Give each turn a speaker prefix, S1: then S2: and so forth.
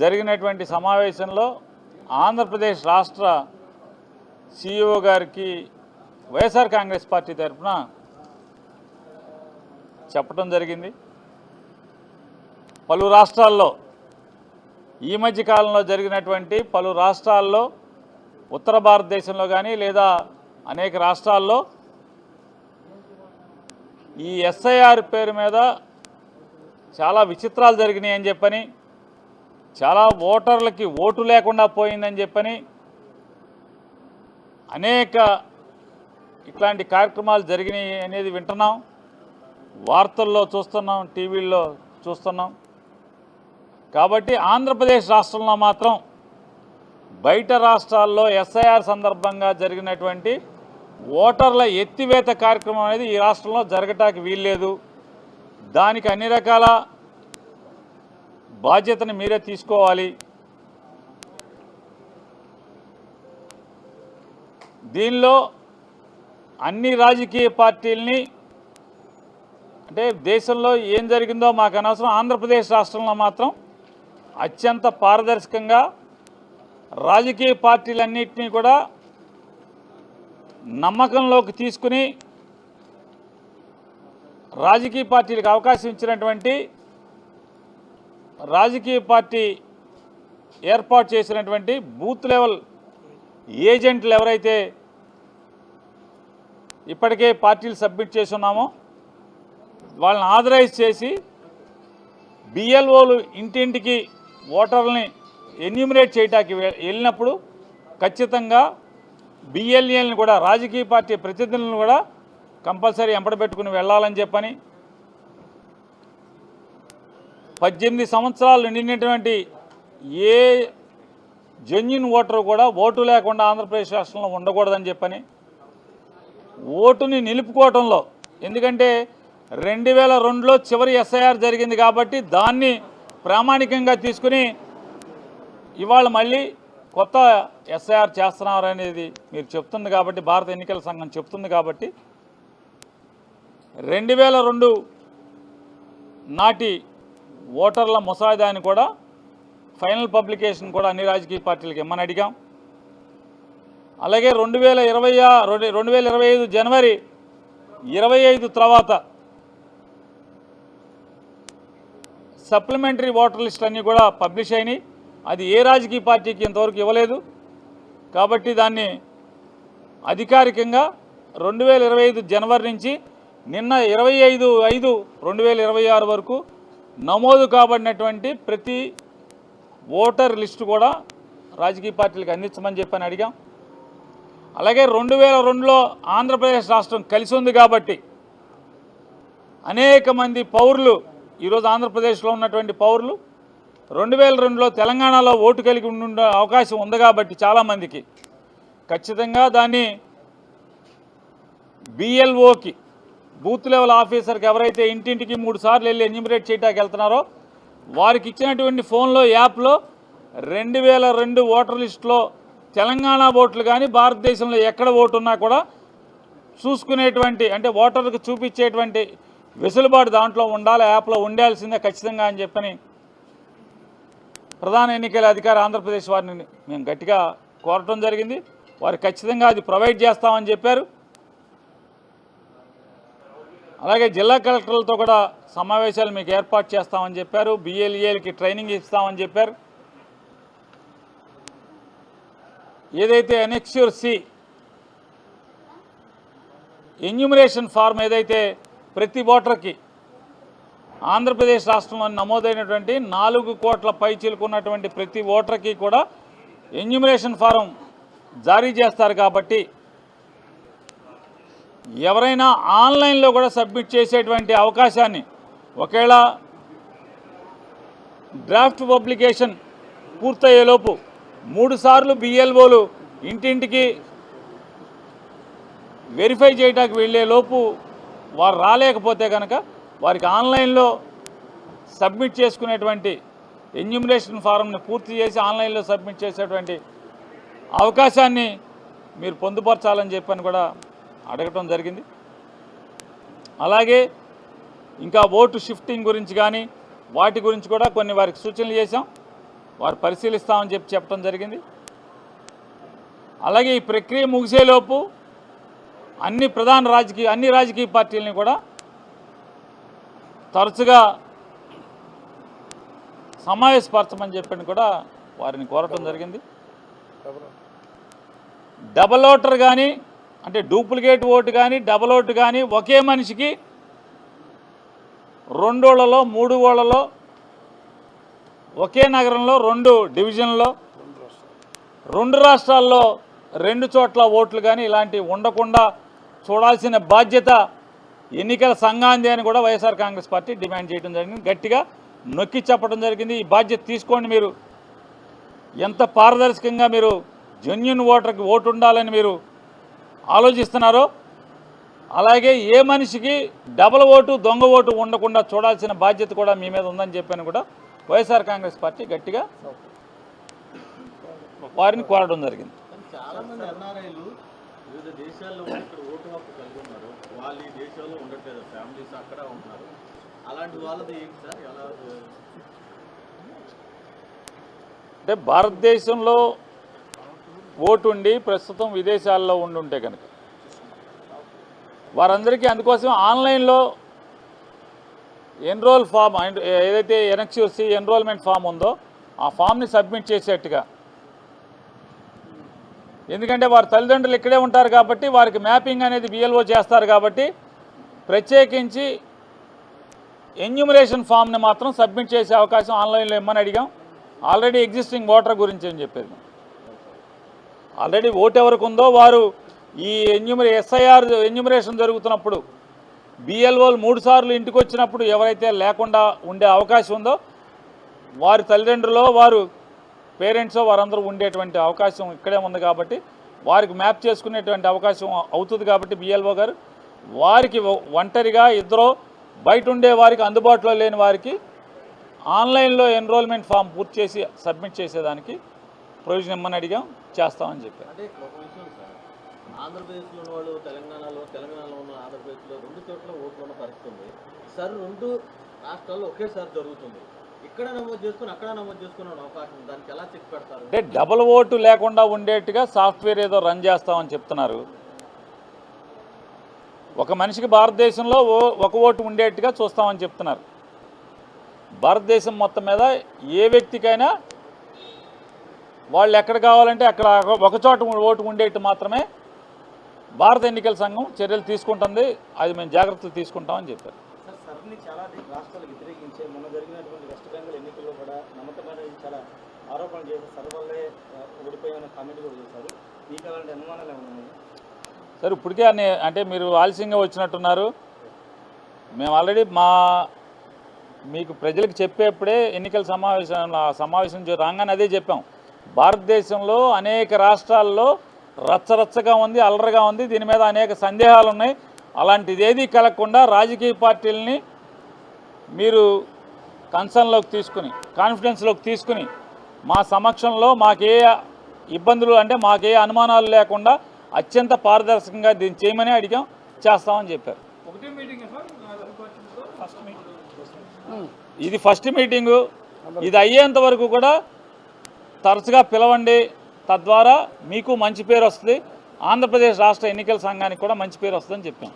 S1: జరిగినటువంటి సమావేశంలో ఆంధ్రప్రదేశ్ రాష్ట్ర సిఇఓ గారికి వైఎస్ఆర్ కాంగ్రెస్ పార్టీ తరఫున చెప్పడం జరిగింది. పలు రాష్ట్రాల్లో ఈ మధ్య కాలంలో జరిగినటువంటి పలు రాష్ట్రాల్లో ఉత్తర భారతదేశంలో కానీ లేదా అనేక రాష్ట్రాల్లో ఈ ఎస్ఐఆర్ పేరు మీద చాలా విచిత్రాలు జరిగినాయి అని చెప్పని, చాలా ఓటర్లకి ఓటు లేకుండా పోయిందని చెప్పని అనేక ఇట్లాంటి కార్యక్రమాలు జరిగినాయి అనేది వింటున్నాం, వార్తల్లో చూస్తున్నాం, టీవీల్లో చూస్తున్నాం. కాబట్టి ఆంధ్రప్రదేశ్ రాష్ట్రంలో మాత్రం బయట రాష్ట్రాల్లో ఎస్ఐఆర్ సందర్భంగా జరిగినటువంటి ఓటర్ల ఎత్తివేత కార్యక్రమం అనేది ఈ రాష్ట్రంలో జరగటానికి వీల్లేదు. దానికి అన్ని రకాల బాధ్యతను మీరే తీసుకోవాలి. దీనిలో అన్ని రాజకీయ పార్టీలని, అంటే దేశంలో ఏం జరిగిందో మాకు అనవసరం, ఆంధ్రప్రదేశ్ రాష్ట్రంలో మాత్రం అత్యంత పారదర్శకంగా రాజకీయ పార్టీలన్నింటినీ కూడా నమ్మకంలోకి తీసుకుని రాజకీయ పార్టీలకు అవకాశం ఇచ్చినటువంటి, రాజకీయ పార్టీ ఏర్పాటు చేసినటువంటి బూత్ లెవెల్ ఏజెంట్లు ఎవరైతే ఇప్పటికే పార్టీలు సబ్మిట్ చేసి ఉన్నామో వాళ్ళని ఆథరైజ్ చేసి బిఎల్ఓలు ఇంటింటికి ఓటర్లని ఎన్యూమరేట్ చేయడానికి వెళ్ళినప్పుడు ఖచ్చితంగా బిఎల్ఏలను కూడా, రాజకీయ పార్టీ ప్రతినిధులను కూడా కంపల్సరీ ఎంపడబెట్టుకుని వెళ్ళాలని చెప్పని, 18 సంవత్సరాలు నిండినటువంటి ఏ జెన్యూన్ ఓటరు కూడా ఓటు లేకుండా ఆంధ్రప్రదేశ్ రాష్ట్రంలో ఉండకూడదని చెప్పని, ఓటుని నిలుపుకోవటంలో, ఎందుకంటే 2002లో చివరి ఎస్ఐఆర్ జరిగింది కాబట్టి దాన్ని ప్రామాణికంగా తీసుకుని ఇవాళ మళ్ళీ కొత్త ఎస్ఐఆర్ చేస్తున్నారు అనేది మీరు చెప్తుంది కాబట్టి, భారత ఎన్నికల సంఘం చెప్తుంది కాబట్టి 2002 నాటి ఓటర్ల ముసాయిదాని కూడా ఫైనల్ పబ్లికేషన్ కూడా అన్ని రాజకీయ పార్టీలకు ఇమ్మని అడిగాం. అలాగే 2025 జనవరి 25 తర్వాత సప్లిమెంటరీ ఓటర్ లిస్ట్ అన్నీ కూడా పబ్లిష్ అయినాయి. అది ఏ రాజకీయ పార్టీకి ఇంతవరకు ఇవ్వలేదు కాబట్టి దాన్ని అధికారికంగా 2025 జనవరి నుంచి నిన్న 25/5/2026 వరకు నమోదు కాబడినటువంటి ప్రతి ఓటర్ లిస్టు కూడా రాజకీయ పార్టీలకు అందించమని చెప్పని అడిగాం. అలాగే 2002లో ఆంధ్రప్రదేశ్ రాష్ట్రం కలిసి ఉంది కాబట్టి అనేక మంది పౌరులు, ఈరోజు ఆంధ్రప్రదేశ్లో ఉన్నటువంటి పౌరులు 2002లో తెలంగాణలో ఓటు కలిగి ఉండే అవకాశం ఉంది కాబట్టి చాలామందికి ఖచ్చితంగా దాన్ని బిఎల్ఓకి, బూత్ లెవెల్ ఆఫీసర్కి ఎవరైతే ఇంటింటికి 3 సార్లు వెళ్ళి ఎన్యూమరేట్ చేయడానికి వెళ్తున్నారో వారికి ఇచ్చినటువంటి ఫోన్లో యాప్లో 2002 ఓటర్ లిస్టులో తెలంగాణ ఓట్లు కానీ భారతదేశంలో ఎక్కడ ఓటు ఉన్నా కూడా చూసుకునేటువంటి, అంటే ఓటర్లకు చూపించేటువంటి వెసులుబాటు దాంట్లో ఉండాలి, యాప్లో ఉండాల్సిందే ఖచ్చితంగా అని చెప్పని ప్రధాన ఎన్నికల అధికారి ఆంధ్రప్రదేశ్ వారిని మేము గట్టిగా కోరటం జరిగింది. వారు ఖచ్చితంగా అది ప్రొవైడ్ చేస్తామని చెప్పారు. అలాగే జిల్లా కలెక్టర్లతో కూడా సమావేశాలు మీకు ఏర్పాటు చేస్తామని చెప్పారు. బిఎల్ఏలకి ట్రైనింగ్ ఇస్తామని చెప్పారు. ఏదైతే అనెక్స్యూర్ సి ఎన్యూమరేషన్ ఫార్మ్ ఏదైతే ప్రతి ఓటర్కి ఆంధ్రప్రదేశ్ రాష్ట్రంలో నమోదైనటువంటి 4 కోట్ల పైచిలుకున్నటువంటి ప్రతి ఓటర్కి కూడా ఎన్యూమరేషన్ ఫారం జారీ చేస్తారు కాబట్టి ఎవరైనా ఆన్లైన్లో కూడా సబ్మిట్ చేసేటువంటి అవకాశాన్ని, ఒకవేళ డ్రాఫ్ట్ పబ్లికేషన్ పూర్తయ్యేలోపు 3 సార్లు బిఎల్ఓలు ఇంటింటికి వెరిఫై చేయడానికి వెళ్ళేలోపు వారు రాలేకపోతే కనుక వారికి ఆన్లైన్లో సబ్మిట్ చేసుకునేటువంటి ఎన్యూమరేషన్ ఫారంని పూర్తి చేసి ఆన్లైన్లో సబ్మిట్ చేసేటువంటి అవకాశాన్ని మీరు పొందుపరచాలని చెప్పని కూడా అడగటం జరిగింది. అలాగే ఇంకా ఓటు షిఫ్టింగ్ గురించి కానీ వాటి గురించి కూడా కొన్ని వారికి సూచనలు చేశాం. వారు పరిశీలిస్తామని చెప్పడం జరిగింది. అలాగే ఈ ప్రక్రియ ముగిసేలోపు అన్ని రాజకీయ పార్టీలని కూడా తరచుగా సమావేశపరచమని చెప్పని కూడా వారిని కోరటం జరిగింది. డబల్ ఓటర్ కానీ అంటే డూప్లికేట్ ఓటు కానీ డబల్ ఓటు కానీ ఒకే మనిషికి 2 ఊళ్ళలో 3 ఊళ్ళలో ఒకే నగరంలో 2 డివిజన్లో 2 రాష్ట్రాల్లో 2 చోట్ల ఓట్లు కానీ ఇలాంటివి ఉండకుండా చూడాల్సిన బాధ్యత ఎన్నికల సంఘాంది అని కూడా వైఎస్ఆర్ కాంగ్రెస్ పార్టీ డిమాండ్ చేయడం జరిగింది. గట్టిగా నొక్కి చెప్పడం జరిగింది. ఈ బాధ్యత తీసుకోండి. మీరు ఎంత పారదర్శకంగా మీరు జెన్యూన్ ఓటర్కి ఓటు ఉండాలని మీరు ఆలోచిస్తున్నారో అలాగే ఏ మనిషికి డబల్ ఓటు దొంగ ఓటు ఉండకుండా చూడాల్సిన బాధ్యత కూడా మీ మీద ఉందని చెప్పని కూడా వైఎస్ఆర్ కాంగ్రెస్ పార్టీ గట్టిగా వారిని కోరడం జరిగింది.
S2: చాలా మంది ఎన్ఆర్ఐలు వివిధ దేశాల్లో ఇక్కడ ఓటు హక్కు కలిగి ఉన్నారు. వాళ్ళు ఈ దేశంలో ఉండట్లేదు, ఫ్యామిలీస్ అక్కడ ఉంటున్నారు. అలాంటి వాళ్ళది ఏంటి సార్? ఎలా
S1: అంటే భారతదేశంలో ఓటు ఉండి ప్రస్తుతం విదేశాల్లో ఉండుంటే కనుక వారందరికీ అందుకోసం ఆన్లైన్లో ఎన్రోల్ ఫామ్ ఏదైతే ఎన్ఎక్స్యూసీ ఎన్రోల్మెంట్ ఫామ్ ఉందో ఆ ఫామ్ని సబ్మిట్ చేసేట్టుగా, ఎందుకంటే వారి తల్లిదండ్రులు ఇక్కడే ఉంటారు కాబట్టి వారికి మ్యాపింగ్ అనేది బిఎల్ఓ చేస్తారు కాబట్టి ప్రత్యేకించి ఎన్యూమరేషన్ ఫామ్ని మాత్రం సబ్మిట్ చేసే అవకాశం ఆన్లైన్లో ఇమ్మని అడిగాం. ఆల్రెడీ ఎగ్జిస్టింగ్ ఓటర్ గురించి అని చెప్పేది, ఆల్రెడీ ఓటు ఎవరికి ఉందో వారు ఈ ఎస్ఐఆర్ ఎన్యూమరేషన్ జరుగుతున్నప్పుడు బిఎల్ఓలు 3 సార్లు ఇంటికి వచ్చినప్పుడు ఎవరైతే లేకుండా ఉండే అవకాశం ఉందో వారి తల్లిదండ్రులు వారు పేరెంట్స్ వారందరూ ఉండేటువంటి అవకాశం ఇక్కడే ఉంది కాబట్టి వారికి మ్యాప్ చేసుకునేటువంటి అవకాశం అవుతుంది. కాబట్టి బిఎల్ఓ గారు వారికి ఒంటరిగా ఇద్దరు బయట ఉండే వారికి అందుబాటులో లేని వారికి ఆన్లైన్లో ఎన్రోల్మెంట్ ఫామ్ పూర్తి చేసి సబ్మిట్ చేసేదానికి ప్రొవిజన్ ఇమ్మని అడిగాం, చేస్తామని చెప్పారు.
S2: అంటే ఒక విషయం సార్, ఆంధ్రప్రదేశ్లో ఉన్న వాళ్ళు తెలంగాణలో ఉన్న ఆంధ్రప్రదేశ్లో 2 చోట్ల ఓట్లు ఉన్న పరిస్థితి ఉంది సార్. 2 రాష్ట్రాల్లో ఒకేసారి జరుగుతుంది. ఇక్కడ నమోదు చేసుకుని అక్కడ నమోదు చేసుకునే అవకాశం, దానికి ఎలా చెక్ పెడతారు?
S1: అంటే డబుల్ ఓటు లేకుండా ఉండేట్టుగా సాఫ్ట్వేర్ ఏదో రన్ చేస్తామని చెప్తున్నారు. ఒక మనిషికి భారతదేశంలో ఒక ఓటు ఉండేట్టుగా చూస్తామని చెప్తున్నారు. భారతదేశం మొత్తం మీద ఏ వ్యక్తికైనా వాళ్ళు ఎక్కడ కావాలంటే అక్కడ ఒక చోట ఓటు ఉండేట్టు మాత్రమే భారత ఎన్నికల సంఘం చర్యలు తీసుకుంటుంది. అది మేము జాగ్రత్తలు తీసుకుంటామని చెప్పారు.
S2: సర్ని చాలా రాష్ట్రాలు వ్యతిరేకించే మొన్న జరిగినటువంటి వెస్ట్ బెంగాల్ ఎన్నికల్లో కూడా నమ్మకం చాలా ఆరోపణలు చేశారు. సర్ వల్లే ఓడిపోయామనే కామెంట్ కూడా చేశారు. మీకు అలాంటి అనుమానాలు ఏమైనా ఉన్నాయి
S1: సార్? ఇప్పటికే అంటే మీరు ఆలస్యంగా వచ్చినట్టున్నారు. మేము ఆల్రెడీ మీకు ప్రజలకు చెప్పేప్పుడే ఎన్నికల సమావేశం రాగానే అదే చెప్పాం. భారతదేశంలో అనేక రాష్ట్రాల్లో రచ్చరచ్చగా ఉంది, అల్లరిగా ఉంది. దీని మీద అనేక సందేహాలు ఉన్నాయి. అలాంటిది ఏదీ కలగకుండా రాజకీయ పార్టీలని మీరు కన్సర్న్లోకి తీసుకుని కాన్ఫిడెన్స్లోకి తీసుకుని మా సమక్షంలో మాకే ఇబ్బందులు అంటే మాకే అనుమానాలు లేకుండా అత్యంత పారదర్శకంగా దీన్ని చేయమని అడిగాం, చేస్తామని చెప్పారు. ఇది ఫస్ట్ మీటింగు. ఇది అయ్యేంత వరకు కూడా తరచుగా పిలవండి. తద్వారా మీకు మంచి పేరు వస్తుంది, ఆంధ్రప్రదేశ్ రాష్ట్ర ఎన్నికల సంఘానికి కూడా మంచి పేరు వస్తుందని చెప్పాం.